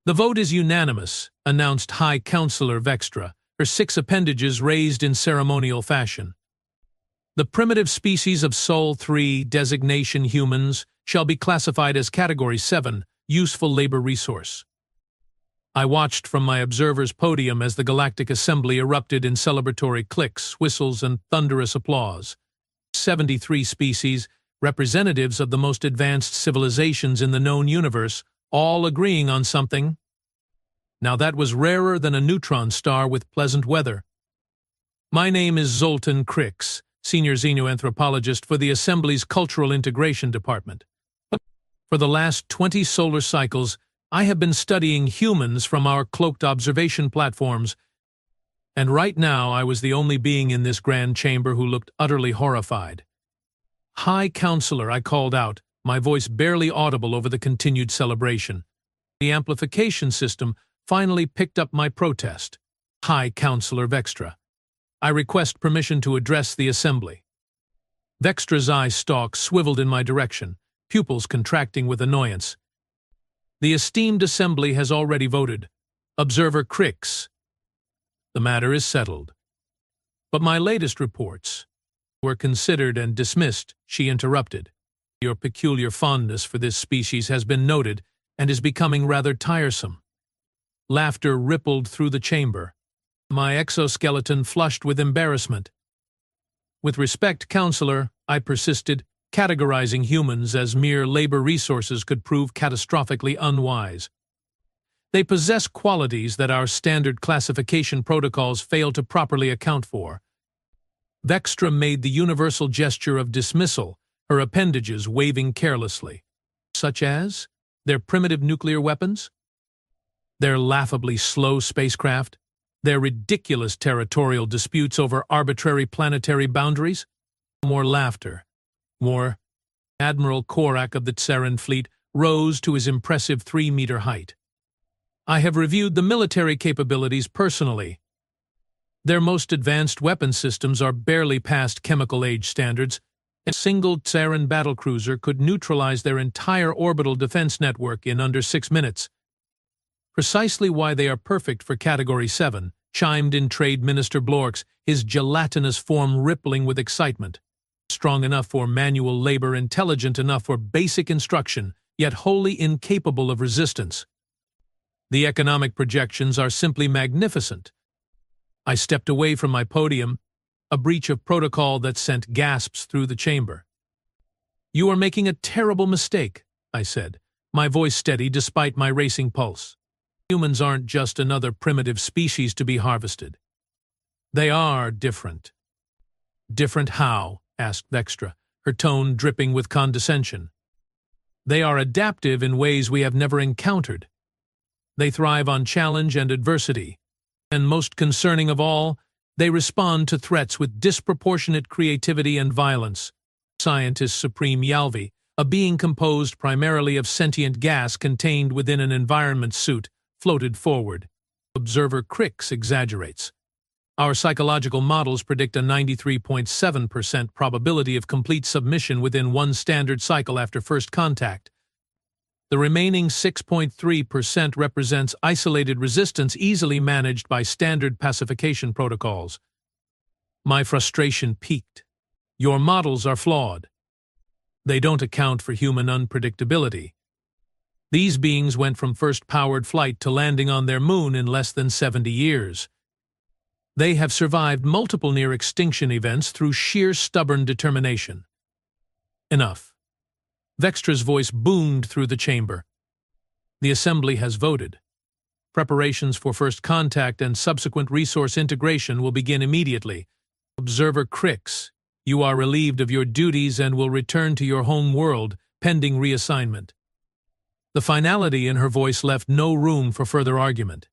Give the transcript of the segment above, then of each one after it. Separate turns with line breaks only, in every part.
"The vote is unanimous," announced High Counselor Vextra, her 6 appendages raised in ceremonial fashion. "The primitive species of Sol 3 designation humans shall be classified as Category 7, useful labor resource." I watched from my observer's podium as the Galactic Assembly erupted in celebratory clicks, whistles, and thunderous applause. 73 species, representatives of the most advanced civilizations in the known universe, all agreeing on something. Now that was rarer than a neutron star with pleasant weather. "My name is Zoltan Krix, Senior Xenoanthropologist for the Assembly's Cultural Integration Department. For the last 20 solar cycles, I have been studying humans from our cloaked observation platforms, and right now I was the only being in this grand chamber who looked utterly horrified. "High Counselor," I called out, my voice barely audible over the continued celebration. The amplification system finally picked up my protest. "High Counselor Vextra, I request permission to address the Assembly." Vextra's eye stalk swiveled in my direction, pupils contracting with annoyance. "The esteemed Assembly has already voted. Observer Krix. The matter is settled. But my latest reports were considered and dismissed," she interrupted. "Your peculiar fondness for this species has been noted and is becoming rather tiresome." Laughter rippled through the chamber. My exoskeleton flushed with embarrassment. "With respect, Counselor," I persisted, "categorizing humans as mere labor resources could prove catastrophically unwise. They possess qualities that our standard classification protocols fail to properly account for." Vextra made the universal gesture of dismissal, her appendages waving carelessly. "Such as? Their primitive nuclear weapons? Their laughably slow spacecraft? Their ridiculous territorial disputes over arbitrary planetary boundaries?" More laughter. More. Admiral Korak of the Tsaran fleet rose to his impressive 3-meter height. "I have reviewed the military capabilities personally. Their most advanced weapon systems are barely past chemical age standards. A single Tsaran battlecruiser could neutralize their entire orbital defense network in under 6 minutes. Precisely why they are perfect for Category 7, chimed in Trade Minister Blorks, his gelatinous form rippling with excitement. Strong enough for manual labor, intelligent enough for basic instruction, yet wholly incapable of resistance. The economic projections are simply magnificent." I stepped away from my podium, a breach of protocol that sent gasps through the chamber. "You are making a terrible mistake," I said, my voice steady despite my racing pulse. "Humans aren't just another primitive species to be harvested. They are different." "Different how?" asked Vextra, her tone dripping with condescension. "They are adaptive in ways we have never encountered. They thrive on challenge and adversity. And most concerning of all, they respond to threats with disproportionate creativity and violence." Scientist Supreme Yalvi, a being composed primarily of sentient gas contained within an environment suit, floated forward. "Observer Krix exaggerates. Our psychological models predict a 93.7% probability of complete submission within 1 standard cycle after first contact. The remaining 6.3% represents isolated resistance easily managed by standard pacification protocols." My frustration peaked. "Your models are flawed. They don't account for human unpredictability. These beings went from first powered flight to landing on their moon in less than 70 years. They have survived multiple near-extinction events through sheer stubborn determination." "Enough." Vextra's voice boomed through the chamber. "The Assembly has voted. Preparations for first contact and subsequent resource integration will begin immediately. Observer Krix, you are relieved of your duties and will return to your home world, pending reassignment." The finality in her voice left no room for further argument.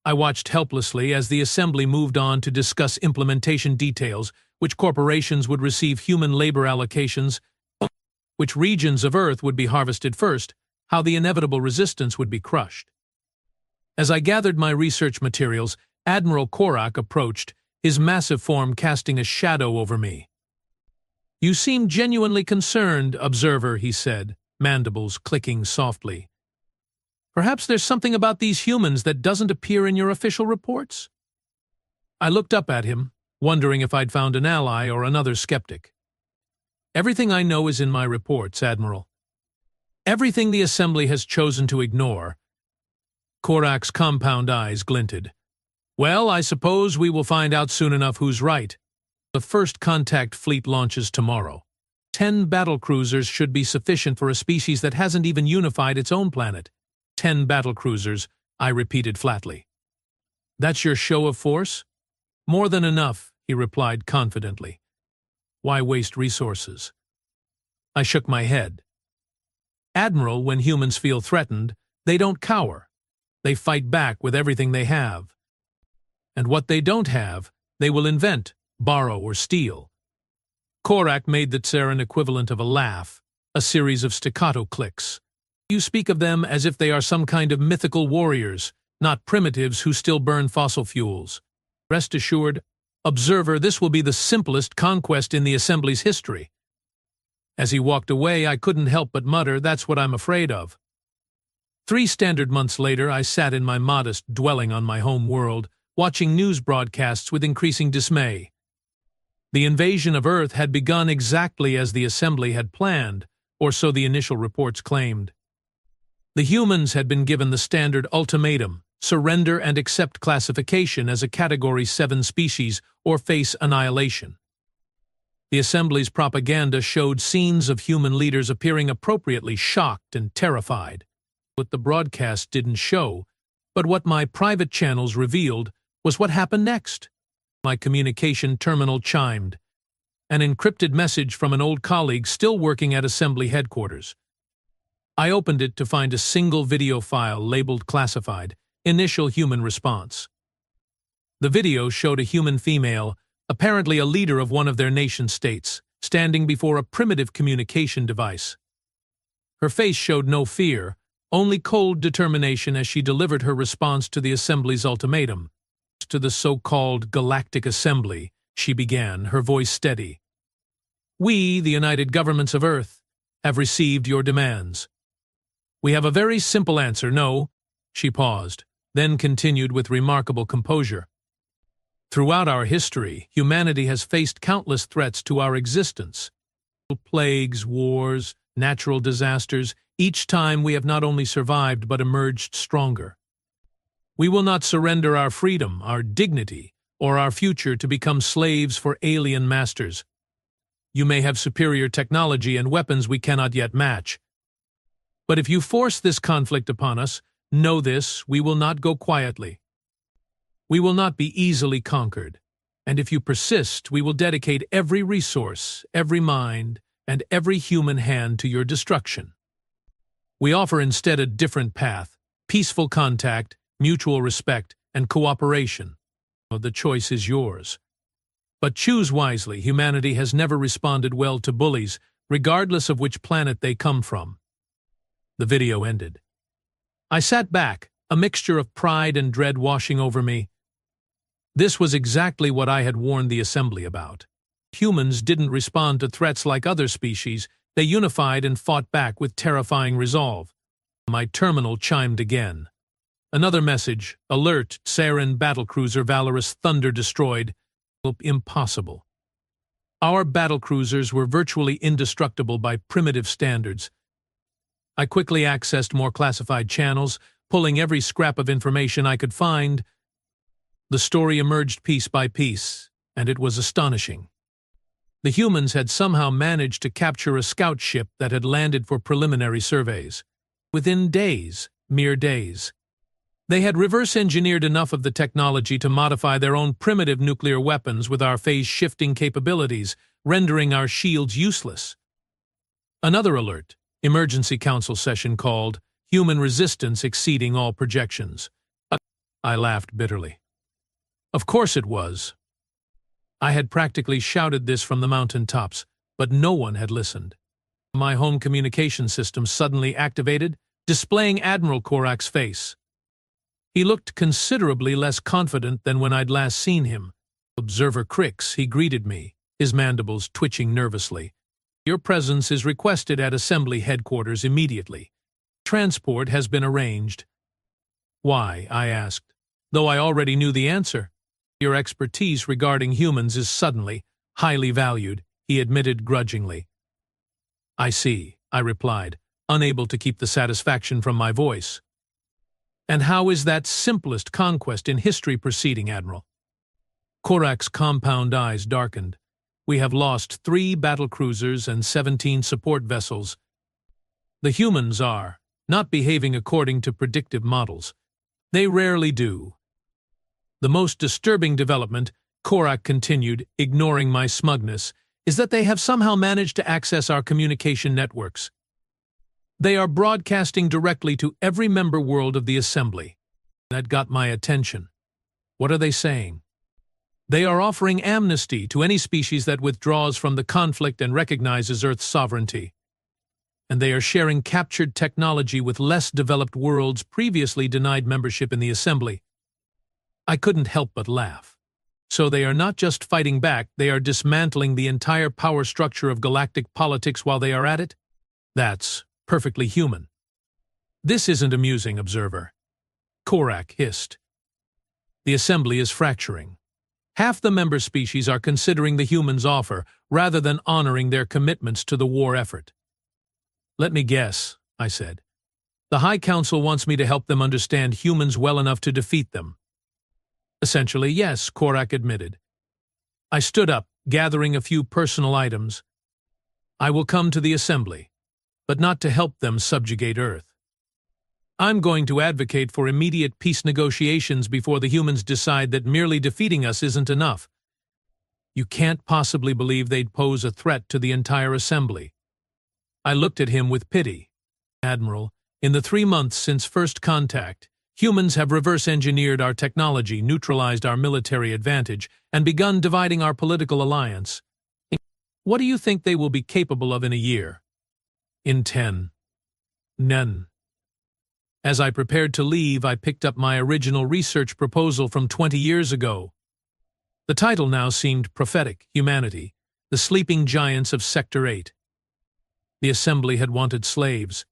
I watched helplessly as the Assembly moved on to discuss implementation details, which corporations would receive human labor allocations, which regions of Earth would be harvested first, how the inevitable resistance would be crushed. As I gathered my research materials, Admiral Korak approached, his massive form casting a shadow over me. "You seem genuinely concerned, Observer," he said, mandibles clicking softly. Perhaps there's something about these humans that doesn't appear in your official reports? I looked up at him, wondering if I'd found an ally or another skeptic. Everything I know is in my reports, Admiral. Everything the Assembly has chosen to ignore. Korak's compound eyes glinted. Well, I suppose we will find out soon enough who's right. The first contact fleet launches tomorrow. 10 battlecruisers should be sufficient for a species that hasn't even unified its own planet. 10 battlecruisers, I repeated flatly. That's your show of force? More than enough, he replied confidently. Why waste resources? I shook my head. Admiral, when humans feel threatened, they don't cower. They fight back with everything they have. And what they don't have, they will invent, borrow, or steal. Korak made the Tsaran equivalent of a laugh, a series of staccato clicks. You speak of them as if they are some kind of mythical warriors, not primitives who still burn fossil fuels. Rest assured, Observer, this will be the simplest conquest in the Assembly's history. As he walked away, I couldn't help but mutter, that's what I'm afraid of. 3 standard months later, I sat in my modest dwelling on my home world, watching news broadcasts with increasing dismay. The invasion of Earth had begun exactly as the Assembly had planned, or so the initial reports claimed. The humans had been given the standard ultimatum, surrender and accept classification as a Category 7 species or face annihilation. The Assembly's propaganda showed scenes of human leaders appearing appropriately shocked and terrified. What the broadcast didn't show, but what my private channels revealed, was what happened next. My communication terminal chimed. An encrypted message from an old colleague still working at Assembly headquarters. I opened it to find a single video file labeled classified, initial human response. The video showed a human female, apparently a leader of one of their nation-states, standing before a primitive communication device. Her face showed no fear, only cold determination as she delivered her response to the Assembly's ultimatum. To the so-called Galactic Assembly, she began, her voice steady. We, the United Governments of Earth, have received your demands. We have a very simple answer, no. She paused, then continued with remarkable composure. Throughout our history, humanity has faced countless threats to our existence. Plagues, wars, natural disasters, each time we have not only survived but emerged stronger. We will not surrender our freedom, our dignity, or our future to become slaves for alien masters. You may have superior technology and weapons we cannot yet match. But if you force this conflict upon us, know this, we will not go quietly. We will not be easily conquered, and if you persist, we will dedicate every resource, every mind, and every human hand to your destruction. We offer instead a different path, peaceful contact, mutual respect, and cooperation. The choice is yours. But choose wisely. Humanity has never responded well to bullies, regardless of which planet they come from. The video ended. I sat back, a mixture of pride and dread washing over me. This was exactly what I had warned the Assembly about. Humans didn't respond to threats like other species. They unified and fought back with terrifying resolve. My terminal chimed again. Another message, alert, Tsaran battlecruiser Valorous Thunder destroyed. Impossible. Our battlecruisers were virtually indestructible by primitive standards. I quickly accessed more classified channels, pulling every scrap of information I could find. The story emerged piece by piece, and it was astonishing. The humans had somehow managed to capture a scout ship that had landed for preliminary surveys. Within days, mere days. They had reverse-engineered enough of the technology to modify their own primitive nuclear weapons with our phase-shifting capabilities, rendering our shields useless. Another alert, emergency council session called, Human Resistance Exceeding All Projections. I laughed bitterly. Of course it was. I had practically shouted this from the mountaintops, but no one had listened. My home communication system suddenly activated, displaying Admiral Korak's face. He looked considerably less confident than when I'd last seen him. Observer Krix, he greeted me, his mandibles twitching nervously. Your presence is requested at Assembly headquarters immediately. Transport has been arranged. Why? I asked, though I already knew the answer. Your expertise regarding humans is suddenly highly valued, he admitted grudgingly. I see, I replied, unable to keep the satisfaction from my voice. And how is that simplest conquest in history proceeding, Admiral? Korak's compound eyes darkened. We have lost 3 battlecruisers and 17 support vessels. The humans are not behaving according to predictive models. They rarely do. The most disturbing development, Korak continued, ignoring my smugness, is that they have somehow managed to access our communication networks. They are broadcasting directly to every member world of the Assembly. That got my attention. What are they saying? They are offering amnesty to any species that withdraws from the conflict and recognizes Earth's sovereignty. And they are sharing captured technology with less developed worlds previously denied membership in the Assembly. I couldn't help but laugh. So they are not just fighting back, they are dismantling the entire power structure of galactic politics while they are at it? That's perfectly human. This isn't amusing, Observer. Korak hissed. The Assembly is fracturing. Half the member species are considering the humans' offer rather than honoring their commitments to the war effort. Let me guess, I said. The High Council wants me to help them understand humans well enough to defeat them. Essentially, yes, Korak admitted. I stood up, gathering a few personal items. I will come to the Assembly, but not to help them subjugate Earth. I'm going to advocate for immediate peace negotiations before the humans decide that merely defeating us isn't enough. You can't possibly believe they'd pose a threat to the entire Assembly. I looked at him with pity. Admiral, in the 3 months since first contact, humans have reverse-engineered our technology, neutralized our military advantage, and begun dividing our political alliance. What do you think they will be capable of in a year? In 10. None. As I prepared to leave, I picked up my original research proposal from 20 years ago. The title now seemed prophetic: Humanity, the Sleeping Giants of Sector 8. The Assembly had wanted slaves.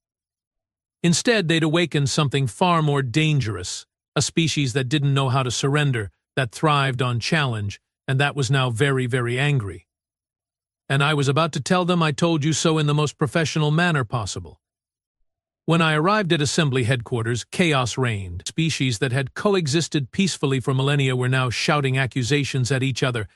Instead, they'd awakened something far more dangerous, a species that didn't know how to surrender, that thrived on challenge, and that was now very, very angry. And I was about to tell them I told you so in the most professional manner possible. When I arrived at Assembly headquarters, chaos reigned. Species that had coexisted peacefully for millennia were now shouting accusations at each other.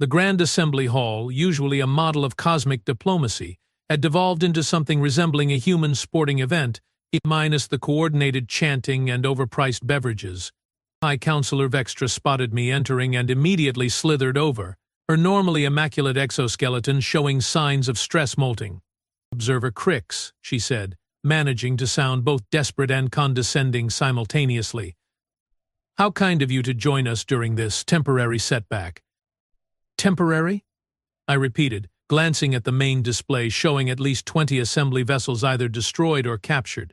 The Grand Assembly Hall, usually a model of cosmic diplomacy, had devolved into something resembling a human sporting event, minus the coordinated chanting and overpriced beverages. High Counselor Vextra spotted me entering and immediately slithered over, her normally immaculate exoskeleton showing signs of stress molting. "Observer Krix," she said, managing to sound both desperate and condescending simultaneously. "How kind of you to join us during this temporary setback." "Temporary?" I repeated, glancing at the main display showing at least 20 Assembly vessels either destroyed or captured.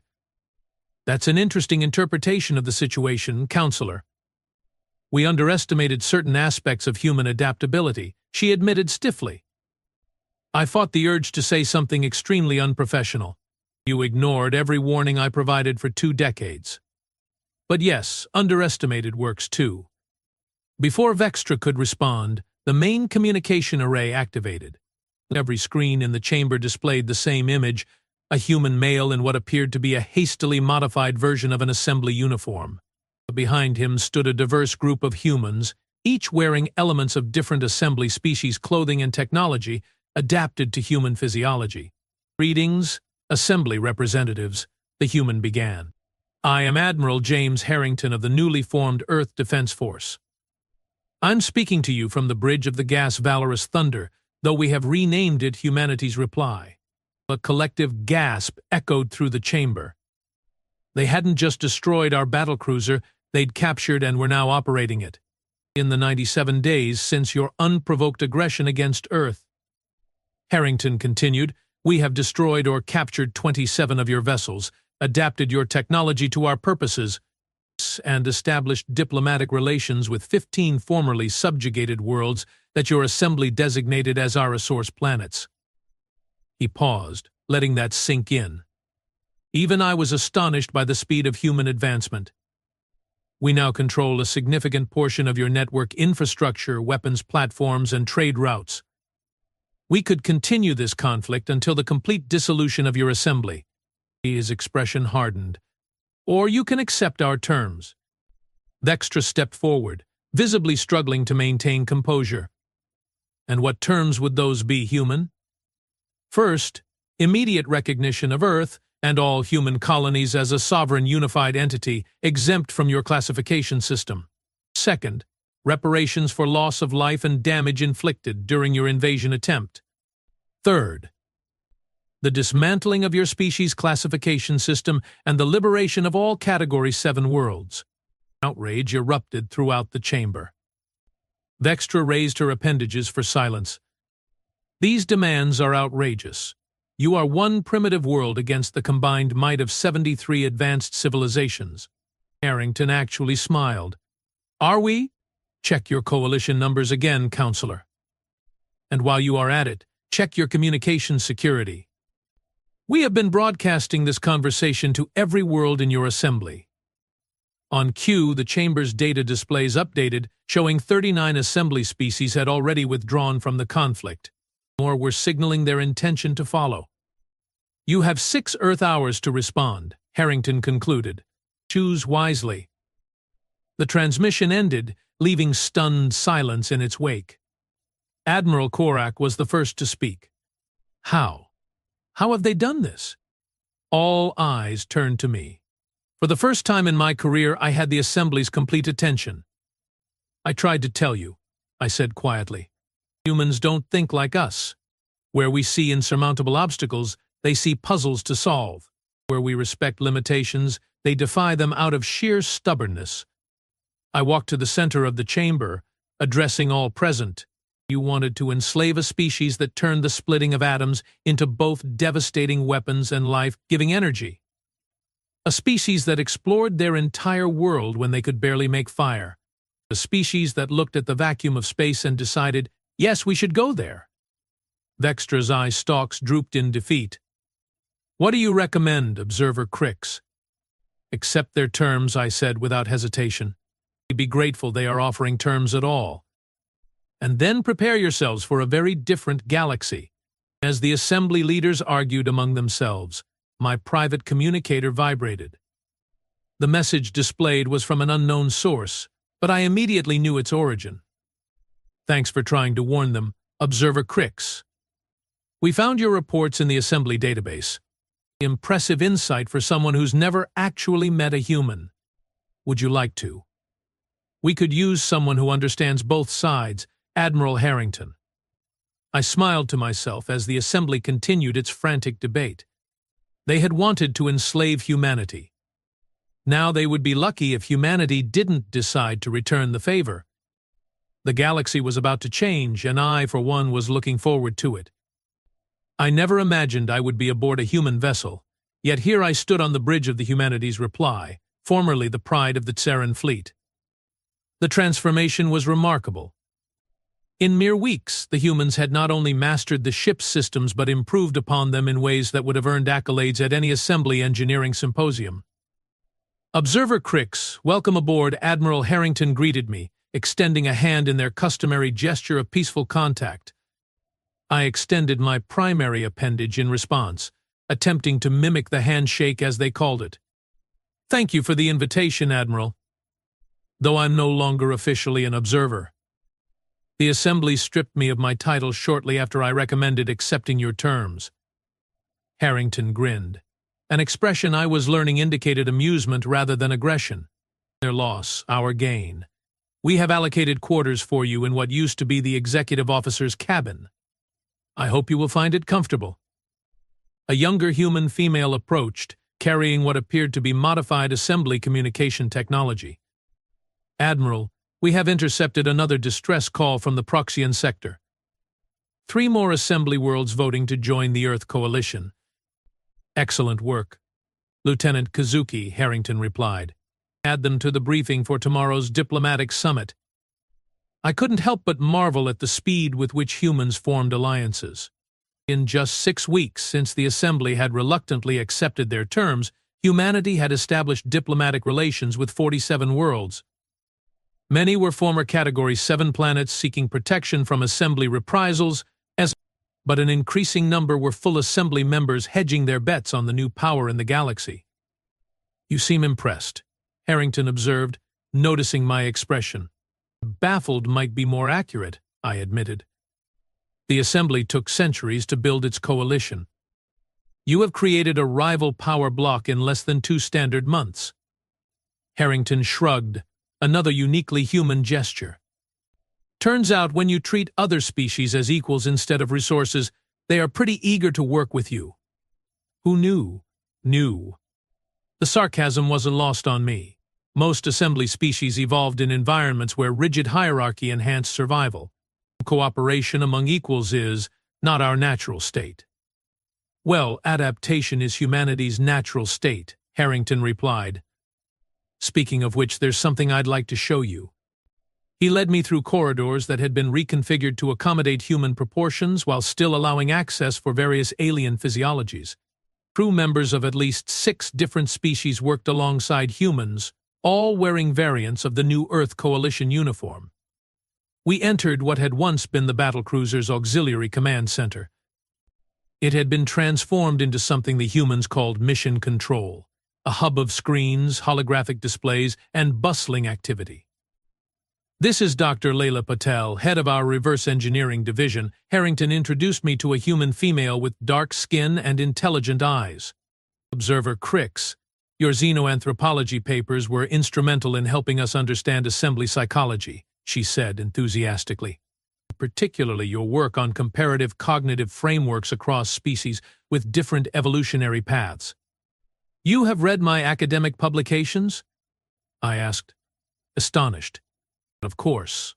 "That's an interesting interpretation of the situation, Counselor. We underestimated certain aspects of human adaptability," she admitted stiffly. I fought the urge to say something extremely unprofessional. "You ignored every warning I provided for 2 decades. But yes, underestimated works too." Before Vextra could respond, the main communication array activated. Every screen in the chamber displayed the same image, a human male in what appeared to be a hastily modified version of an Assembly uniform. Behind him stood a diverse group of humans, each wearing elements of different Assembly species clothing and technology adapted to human physiology. "Greetings, Assembly representatives," the human began. "I am Admiral James Harrington of the newly formed Earth Defense Force. I'm speaking to you from the bridge of the gas Valorous Thunder, though we have renamed it Humanity's Reply." A collective gasp echoed through the chamber. They hadn't just destroyed our battlecruiser, they'd captured and were now operating it. "In the 97 days since your unprovoked aggression against Earth," Harrington continued, "we have destroyed or captured 27 of your vessels, adapted your technology to our purposes, and established diplomatic relations with 15 formerly subjugated worlds that your Assembly designated as our resource planets." He paused, letting that sink in. Even I was astonished by the speed of human advancement. We now control a significant portion of your network infrastructure, weapons platforms, and trade routes. We could continue this conflict until the complete dissolution of your assembly. His expression hardened. Or you can accept our terms. Vextra stepped forward, visibly struggling to maintain composure. And what terms would those be, human? First, immediate recognition of Earth and all human colonies as a sovereign unified entity exempt from your classification system. Second, reparations for loss of life and damage inflicted during your invasion attempt. Third, the dismantling of your species classification system and the liberation of all Category 7 worlds. Outrage erupted throughout the chamber. Vextra raised her appendages for silence. These demands are outrageous. You are one primitive world against the combined might of 73 advanced civilizations. Harrington actually smiled. Are we? Check your coalition numbers again, Counselor. And while you are at it, check your communication security. We have been broadcasting this conversation to every world in your assembly. On cue, the chamber's data displays updated, showing 39 assembly species had already withdrawn from the conflict. More were signaling their intention to follow. You have 6 Earth hours to respond, Harrington concluded. Choose wisely. The transmission ended, leaving stunned silence in its wake. Admiral Korak was the first to speak. How? How have they done this? All eyes turned to me. For the first time in my career, I had the Assembly's complete attention. I tried to tell you, I said quietly. Humans don't think like us. Where we see insurmountable obstacles, they see puzzles to solve. Where we respect limitations, they defy them out of sheer stubbornness. I walked to the center of the chamber, addressing all present. You wanted to enslave a species that turned the splitting of atoms into both devastating weapons and life-giving energy. A species that explored their entire world when they could barely make fire. A species that looked at the vacuum of space and decided, yes, we should go there. Vextra's eye stalks drooped in defeat. What do you recommend, Observer Krix? Accept their terms, I said without hesitation. Be grateful they are offering terms at all. And then prepare yourselves for a very different galaxy. As the assembly leaders argued among themselves, my private communicator vibrated. The message displayed was from an unknown source, but I immediately knew its origin. Thanks for trying to warn them, Observer Krix. We found your reports in the assembly database. Impressive insight for someone who's never actually met a human. Would you like to? We could use someone who understands both sides, Admiral Harrington. I smiled to myself as the assembly continued its frantic debate. They had wanted to enslave humanity. Now they would be lucky if humanity didn't decide to return the favor. The galaxy was about to change, and I, for one, was looking forward to it. I never imagined I would be aboard a human vessel, yet here I stood on the bridge of the humanity's reply, formerly the pride of the Tsaran fleet. The transformation was remarkable. In mere weeks, the humans had not only mastered the ship's systems but improved upon them in ways that would have earned accolades at any assembly engineering symposium. Observer Krix, welcome aboard, Admiral Harrington greeted me, extending a hand in their customary gesture of peaceful contact. I extended my primary appendage in response, attempting to mimic the handshake as they called it. Thank you for the invitation, Admiral. Though I'm no longer officially an observer. The Assembly stripped me of my title shortly after I recommended accepting your terms. Harrington grinned. An expression I was learning indicated amusement rather than aggression. Their loss, our gain. We have allocated quarters for you in what used to be the executive officer's cabin. I hope you will find it comfortable. A younger human female approached, carrying what appeared to be modified assembly communication technology. Admiral, we have intercepted another distress call from the Proxian sector. 3 more assembly worlds voting to join the Earth Coalition. Excellent work, Lieutenant Kazuki, Harrington replied. Add them to the briefing for tomorrow's diplomatic summit. I couldn't help but marvel at the speed with which humans formed alliances. In just 6 weeks since the Assembly had reluctantly accepted their terms, humanity had established diplomatic relations with 47 worlds. Many were former Category 7 planets seeking protection from Assembly reprisals, but an increasing number were full Assembly members hedging their bets on the new power in the galaxy. "You seem impressed," Harrington observed, noticing my expression. "Baffled might be more accurate," I admitted. "The Assembly took centuries to build its coalition. You have created a rival power block in less than 2 standard months." Harrington shrugged, another uniquely human gesture. "Turns out when you treat other species as equals instead of resources, they are pretty eager to work with you." "Who knew?" "Knew." The sarcasm wasn't lost on me. Most Assembly species evolved in environments where rigid hierarchy enhanced survival. Cooperation among equals is not our natural state. "Well, adaptation is humanity's natural state," Harrington replied. "Speaking of which, there's something I'd like to show you." He led me through corridors that had been reconfigured to accommodate human proportions while still allowing access for various alien physiologies. Crew members of at least 6 different species worked alongside humans, all wearing variants of the new Earth Coalition uniform. We entered what had once been the battlecruiser's auxiliary command center. It had been transformed into something the humans called Mission Control, a hub of screens, holographic displays, and bustling activity. "This is Dr. Layla Patel, head of our reverse engineering division." Harrington introduced me to a human female with dark skin and intelligent eyes. "Observer Krix, your xenoanthropology papers were instrumental in helping us understand Assembly psychology," she said enthusiastically. "Particularly your work on comparative cognitive frameworks across species with different evolutionary paths." "You have read my academic publications?" I asked, astonished. "Of course.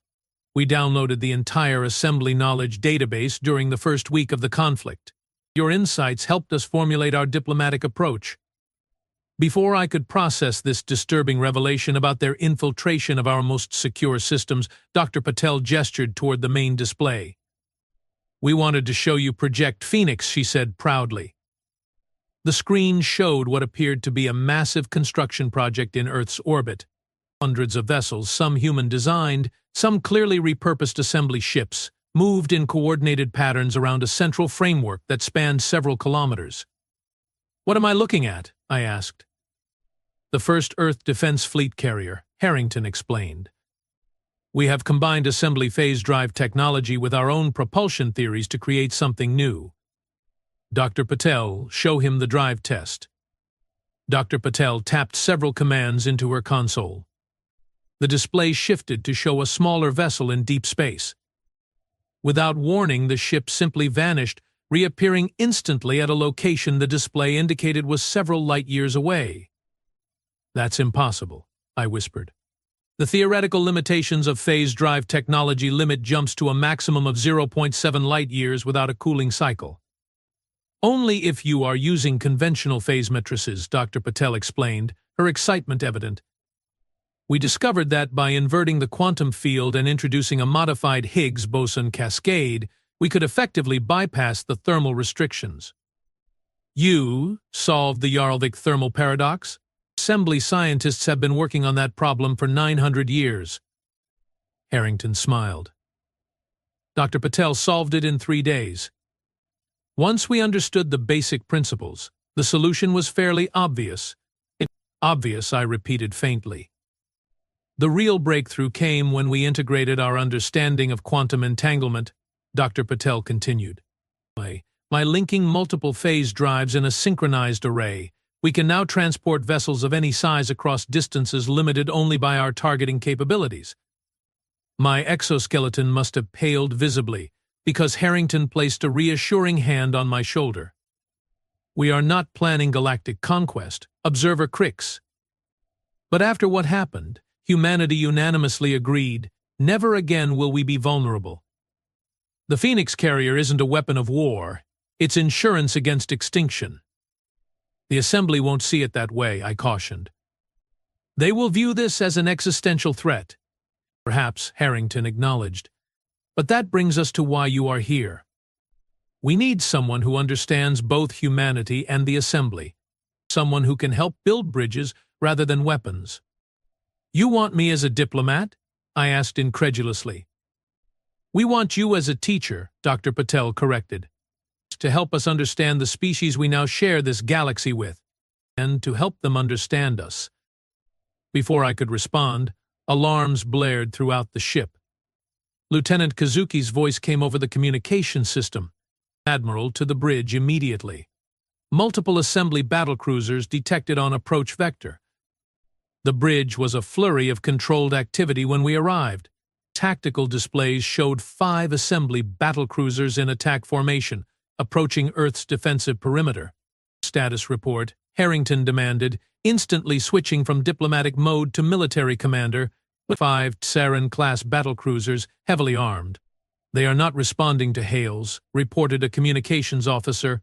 We downloaded the entire Assembly knowledge database during the first week of the conflict. Your insights helped us formulate our diplomatic approach." Before I could process this disturbing revelation about their infiltration of our most secure systems, Dr. Patel gestured toward the main display. "We wanted to show you Project Phoenix," she said proudly. The screen showed what appeared to be a massive construction project in Earth's orbit. Hundreds of vessels, some human-designed, some clearly repurposed Assembly ships, moved in coordinated patterns around a central framework that spanned several kilometers. "What am I looking at?" I asked. "The first Earth Defense Fleet carrier," Harrington explained. "We have combined Assembly phase drive technology with our own propulsion theories to create something new." "Dr. Patel, show him the drive test." Dr. Patel tapped several commands into her console. The display shifted to show a smaller vessel in deep space. Without warning, the ship simply vanished, reappearing instantly at a location the display indicated was several light-years away. "That's impossible," I whispered. "The theoretical limitations of phase drive technology limit jumps to a maximum of 0.7 light-years without a cooling cycle." "Only if you are using conventional phase matrices," Dr. Patel explained, her excitement evident. "We discovered that by inverting the quantum field and introducing a modified Higgs boson cascade, we could effectively bypass the thermal restrictions." "You solved the Yarlvik thermal paradox?" "Assembly scientists have been working on that problem for 900 years. Harrington smiled. "Dr. Patel solved it in 3 days. Once we understood the basic principles, the solution was fairly obvious." "Obvious," I repeated faintly. "The real breakthrough came when we integrated our understanding of quantum entanglement," Dr. Patel continued. "By linking multiple phase drives in a synchronized array, we can now transport vessels of any size across distances limited only by our targeting capabilities." My exoskeleton must have paled visibly, because Harrington placed a reassuring hand on my shoulder. "We are not planning galactic conquest, Observer Krix. But after what happened, humanity unanimously agreed, never again will we be vulnerable. The Phoenix carrier isn't a weapon of war, it's insurance against extinction." "The Assembly won't see it that way," I cautioned. "They will view this as an existential threat." "Perhaps," Harrington acknowledged. "But that brings us to why you are here. We need someone who understands both humanity and the Assembly. Someone who can help build bridges rather than weapons. You want me as a diplomat? I asked incredulously. We want you as a teacher, Dr. Patel corrected, to help us understand the species we now share this galaxy with, and to help them understand us. Before I could respond, alarms blared throughout the ship. Lieutenant Kazuki's voice came over the communication system. Admiral, to the bridge immediately. Multiple Assembly battlecruisers detected on approach vector. The bridge was a flurry of controlled activity when we arrived. Tactical displays showed 5 Assembly battlecruisers in attack formation, approaching Earth's defensive perimeter. Status report, Harrington demanded, instantly switching from diplomatic mode to military commander, with 5 Sarin-class battlecruisers heavily armed. They are not responding to hails, reported a communications officer.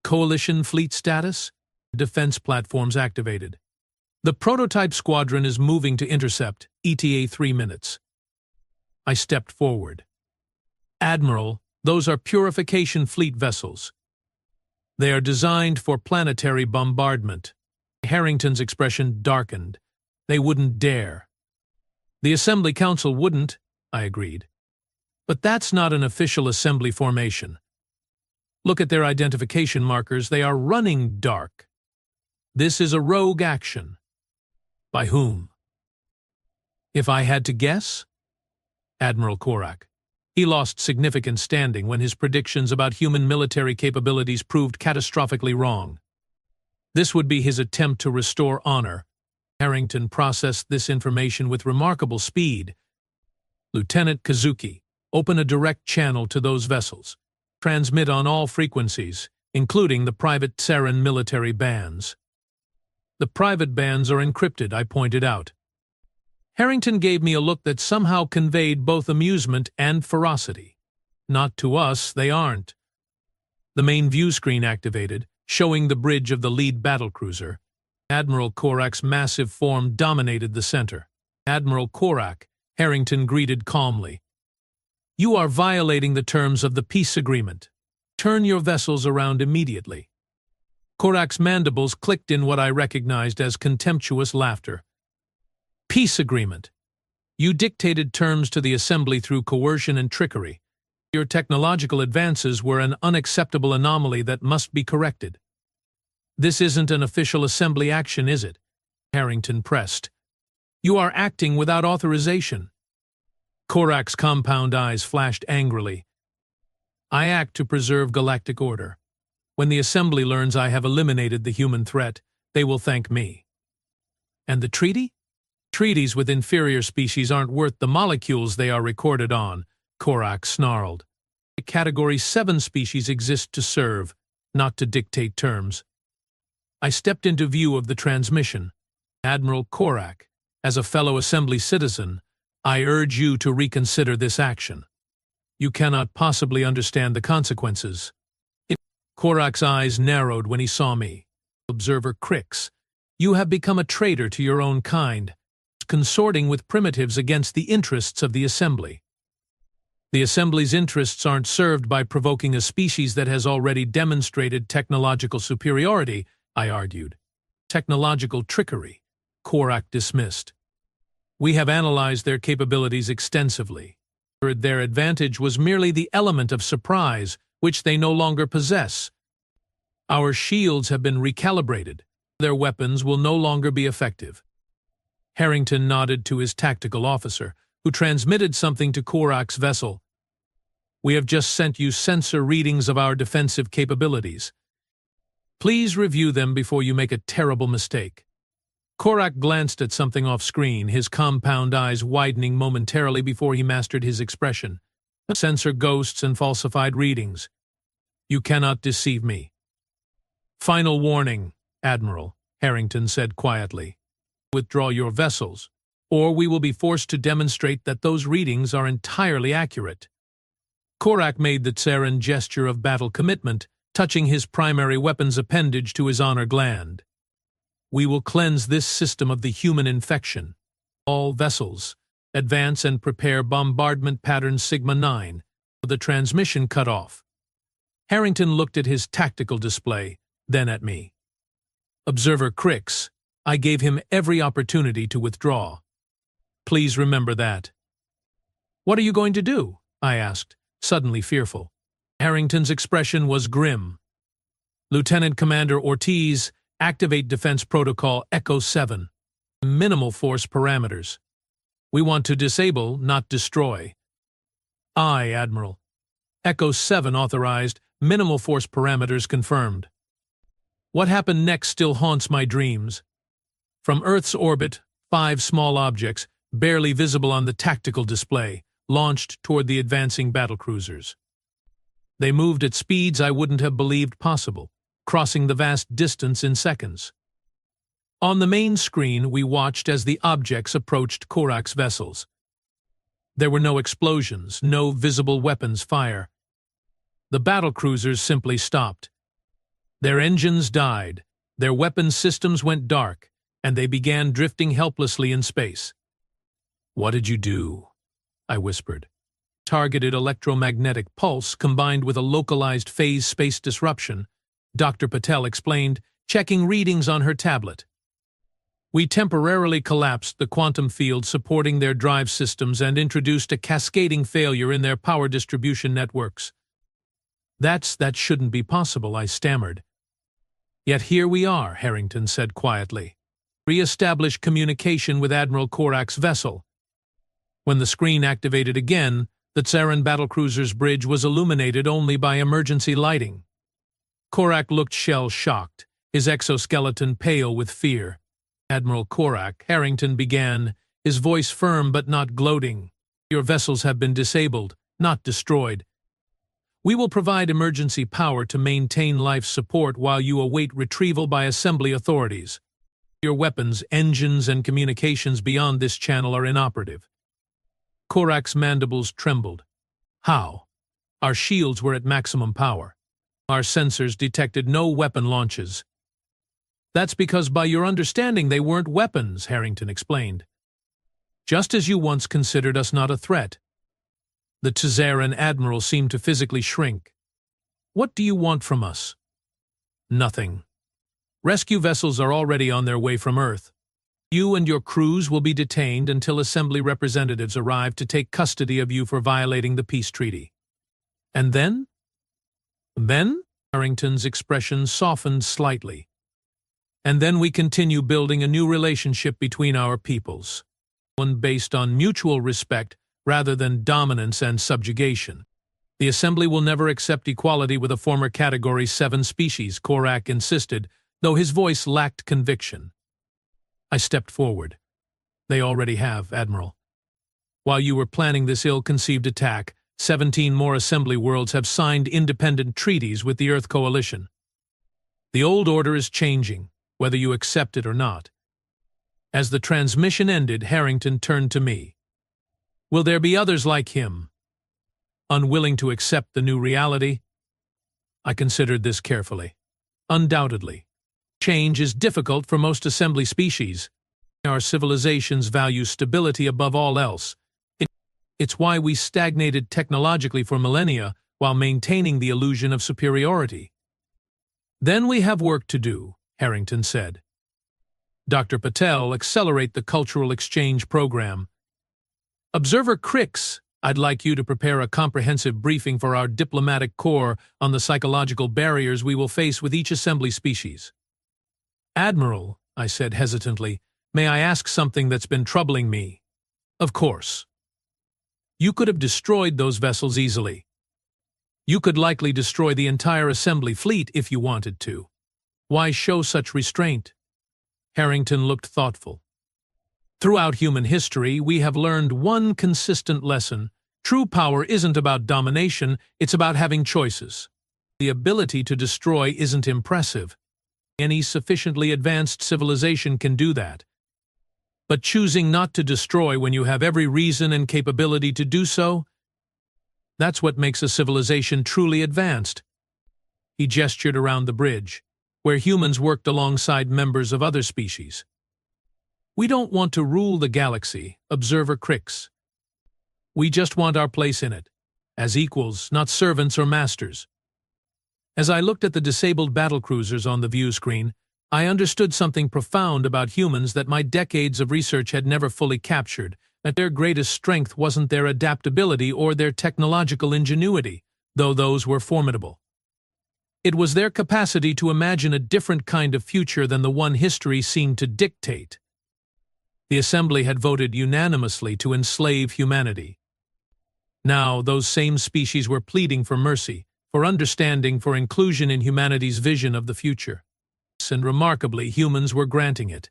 Coalition fleet status? Defense platforms activated. The prototype squadron is moving to intercept, ETA 3 minutes. I stepped forward. Admiral, those are purification fleet vessels. They are designed for planetary bombardment. Harrington's expression darkened. They wouldn't dare. The Assembly Council wouldn't, I agreed. But that's not an official Assembly formation. Look at their identification markers. They are running dark. This is a rogue action. By whom? If I had to guess? Admiral Korak. He lost significant standing when his predictions about human military capabilities proved catastrophically wrong. This would be his attempt to restore honor. Harrington processed this information with remarkable speed. Lieutenant Kazuki, open a direct channel to those vessels. Transmit on all frequencies, including the private Sarin military bands. The private bands are encrypted, I pointed out. Harrington gave me a look that somehow conveyed both amusement and ferocity. Not to us, they aren't. The main view screen activated, showing the bridge of the lead battlecruiser. Admiral Korak's massive form dominated the center. Admiral Korak, Harrington greeted calmly. You are violating the terms of the peace agreement. Turn your vessels around immediately. Korak's mandibles clicked in what I recognized as contemptuous laughter. Peace agreement. You dictated terms to the Assembly through coercion and trickery. Your technological advances were an unacceptable anomaly that must be corrected. This isn't an official Assembly action, is it? Harrington pressed. You are acting without authorization. Korak's compound eyes flashed angrily. I act to preserve galactic order. When the Assembly learns I have eliminated the human threat, they will thank me. And the treaty? Treaties with inferior species aren't worth the molecules they are recorded on, Korak snarled. Category 7 species exist to serve, not to dictate terms. I stepped into view of the transmission. Admiral Korak, as a fellow Assembly citizen, I urge you to reconsider this action. You cannot possibly understand the consequences. Korak's eyes narrowed when he saw me. Observer Krix, you have become a traitor to your own kind, consorting with primitives against the interests of the Assembly. The Assembly's interests aren't served by provoking a species that has already demonstrated technological superiority, I argued. Technological trickery, Korak dismissed. We have analyzed their capabilities extensively. Their advantage was merely the element of surprise, which they no longer possess. Our shields have been recalibrated. Their weapons will no longer be effective. Harrington nodded to his tactical officer, who transmitted something to Korak's vessel. We have just sent you sensor readings of our defensive capabilities. Please review them before you make a terrible mistake. Korak glanced at something off-screen, his compound eyes widening momentarily before he mastered his expression. Sensor ghosts and falsified readings. You cannot deceive me. Final warning, Admiral, Harrington said quietly. Withdraw your vessels, or we will be forced to demonstrate that those readings are entirely accurate. Korak made the Sarin gesture of battle commitment, touching his primary weapon's appendage to his honor gland. We will cleanse this system of the human infection. All vessels, advance and prepare bombardment pattern Sigma 9. The transmission cut off. Harrington looked at his tactical display, then at me. Observer Krix, I gave him every opportunity to withdraw. Please remember that. What are you going to do? I asked, suddenly fearful. Harrington's expression was grim. Lieutenant Commander Ortiz, activate Defense Protocol Echo 7. Minimal force parameters. We want to disable, not destroy. Aye, Admiral. Echo 7 authorized, minimal force parameters confirmed. What happened next still haunts my dreams. From Earth's orbit, 5 small objects, barely visible on the tactical display, launched toward the advancing battlecruisers. They moved at speeds I wouldn't have believed possible, crossing the vast distance in seconds. On the main screen, we watched as the objects approached Korak's vessels. There were no explosions, no visible weapons fire. The battlecruisers simply stopped. Their engines died, their weapons systems went dark, and they began drifting helplessly in space. What did you do? I whispered. Targeted electromagnetic pulse combined with a localized phase space disruption, Dr. Patel explained, checking readings on her tablet. We temporarily collapsed the quantum field supporting their drive systems and introduced a cascading failure in their power distribution networks. That shouldn't be possible, I stammered. Yet here we are, Harrington said quietly. Re-establish communication with Admiral Korak's vessel. When the screen activated again, the Tsaran battlecruiser's bridge was illuminated only by emergency lighting. Korak looked shell-shocked, his exoskeleton pale with fear. Admiral Korak, Harrington began, his voice firm but not gloating. Your vessels have been disabled, not destroyed. We will provide emergency power to maintain life support while you await retrieval by Assembly authorities. Your weapons, engines, and communications beyond this channel are inoperative. Korak's mandibles trembled. How? Our shields were at maximum power. Our sensors detected no weapon launches. That's because by your understanding they weren't weapons, Harrington explained. Just as you once considered us not a threat. The Tsaran admiral seemed to physically shrink. What do you want from us? Nothing. Rescue vessels are already on their way from Earth. You and your crews will be detained until Assembly representatives arrive to take custody of you for violating the peace treaty. And then? Then? Harrington's expression softened slightly. And then we continue building a new relationship between our peoples, one based on mutual respect rather than dominance and subjugation. The Assembly will never accept equality with a former Category 7 species, Korak insisted, though his voice lacked conviction. I stepped forward. They already have, Admiral. While you were planning this ill-conceived attack, 17 more Assembly worlds have signed independent treaties with the Earth Coalition. The old order is changing, whether you accept it or not. As the transmission ended, Harrington turned to me. Will there be others like him, unwilling to accept the new reality? I considered this carefully. Undoubtedly. Change is difficult for most Assembly species. Our civilizations value stability above all else. It's why we stagnated technologically for millennia while maintaining the illusion of superiority. Then we have work to do, Harrington said. Dr. Patel, accelerate the cultural exchange program. Observer Krix, I'd like you to prepare a comprehensive briefing for our diplomatic corps on the psychological barriers we will face with each Assembly species. Admiral, I said hesitantly, may I ask something that's been troubling me? Of course. You could have destroyed those vessels easily. You could likely destroy the entire Assembly fleet if you wanted to. Why show such restraint? Harrington looked thoughtful. Throughout human history, we have learned one consistent lesson. True power isn't about domination, it's about having choices. The ability to destroy isn't impressive. Any sufficiently advanced civilization can do that. But choosing not to destroy when you have every reason and capability to do so, that's what makes a civilization truly advanced. He gestured around the bridge, where humans worked alongside members of other species. We don't want to rule the galaxy, Observer Krix. We just want our place in it, as equals, not servants or masters. As I looked at the disabled battlecruisers on the view screen, I understood something profound about humans that my decades of research had never fully captured, that their greatest strength wasn't their adaptability or their technological ingenuity, though those were formidable. It was their capacity to imagine a different kind of future than the one history seemed to dictate. The Assembly had voted unanimously to enslave humanity. Now, those same species were pleading for mercy, for understanding, for inclusion in humanity's vision of the future. And remarkably, humans were granting it.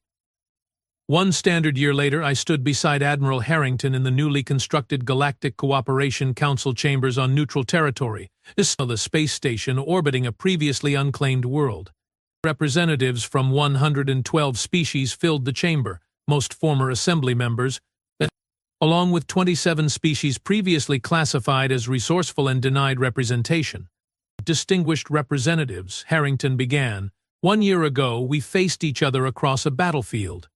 One standard year later, I stood beside Admiral Harrington in the newly constructed Galactic Cooperation Council chambers on neutral territory, the space station orbiting a previously unclaimed world. Representatives from 112 species filled the chamber, most former Assembly members, along with 27 species previously classified as resourceful and denied representation. Distinguished representatives, Harrington began, 1 year ago we faced each other across a battlefield.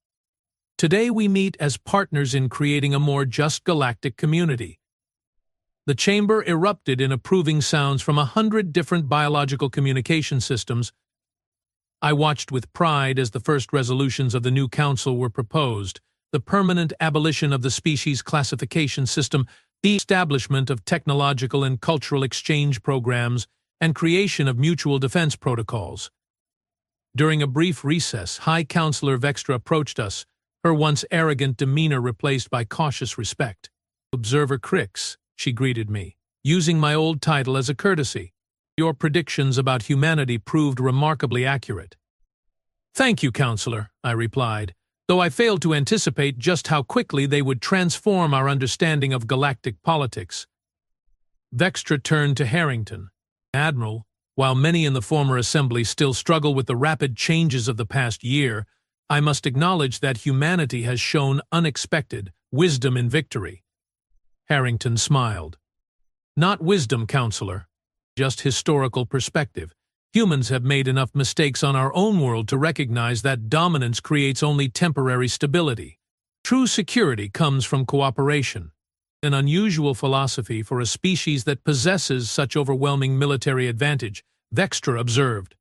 Today we meet as partners in creating a more just galactic community. The chamber erupted in approving sounds from 100 different biological communication systems. I watched with pride as the first resolutions of the new council were proposed: the permanent abolition of the species classification system, the establishment of technological and cultural exchange programs, and creation of mutual defense protocols. During a brief recess, High Counselor Vextra approached us, her once arrogant demeanor replaced by cautious respect. "Observer Krix," she greeted me, using my old title as a courtesy. "Your predictions about humanity proved remarkably accurate." "Thank you, Counselor," I replied, though I failed to anticipate just how quickly they would transform our understanding of galactic politics. Vextra turned to Harrington. "Admiral, while many in the former Assembly still struggle with the rapid changes of the past year, I must acknowledge that humanity has shown unexpected wisdom in victory." Harrington smiled. "Not wisdom, Counselor, just historical perspective. Humans have made enough mistakes on our own world to recognize that dominance creates only temporary stability. True security comes from cooperation. An unusual philosophy for a species that possesses such overwhelming military advantage," Vextra observed.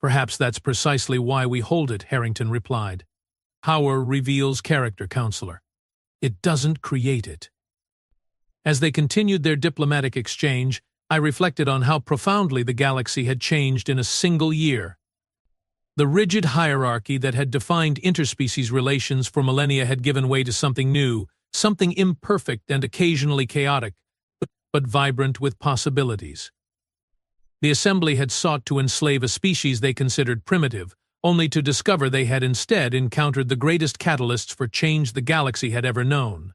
"Perhaps that's precisely why we hold it," Harrington replied. "Power reveals character, Counselor. It doesn't create it." As they continued their diplomatic exchange, I reflected on how profoundly the galaxy had changed in a single year. The rigid hierarchy that had defined interspecies relations for millennia had given way to something new, something imperfect and occasionally chaotic, but vibrant with possibilities. The Assembly had sought to enslave a species they considered primitive, only to discover they had instead encountered the greatest catalysts for change the galaxy had ever known.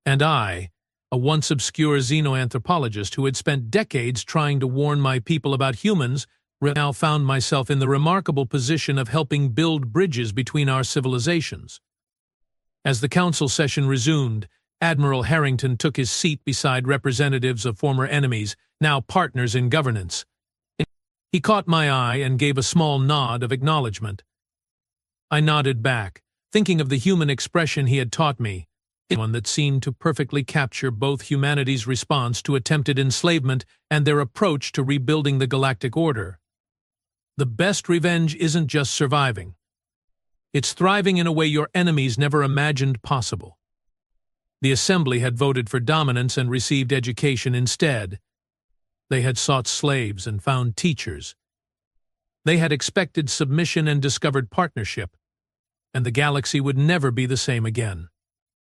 And I, a once obscure xenoanthropologist who had spent decades trying to warn my people about humans, now found myself in the remarkable position of helping build bridges between our civilizations. As the council session resumed, Admiral Harrington took his seat beside representatives of former enemies, now partners in governance. He caught my eye and gave a small nod of acknowledgement. I nodded back, thinking of the human expression he had taught me, one that seemed to perfectly capture both humanity's response to attempted enslavement and their approach to rebuilding the galactic order. The best revenge isn't just surviving. It's thriving in a way your enemies never imagined possible. The Assembly had voted for dominance and received education instead. They had sought slaves and found teachers. They had expected submission and discovered partnership, and the galaxy would never be the same again.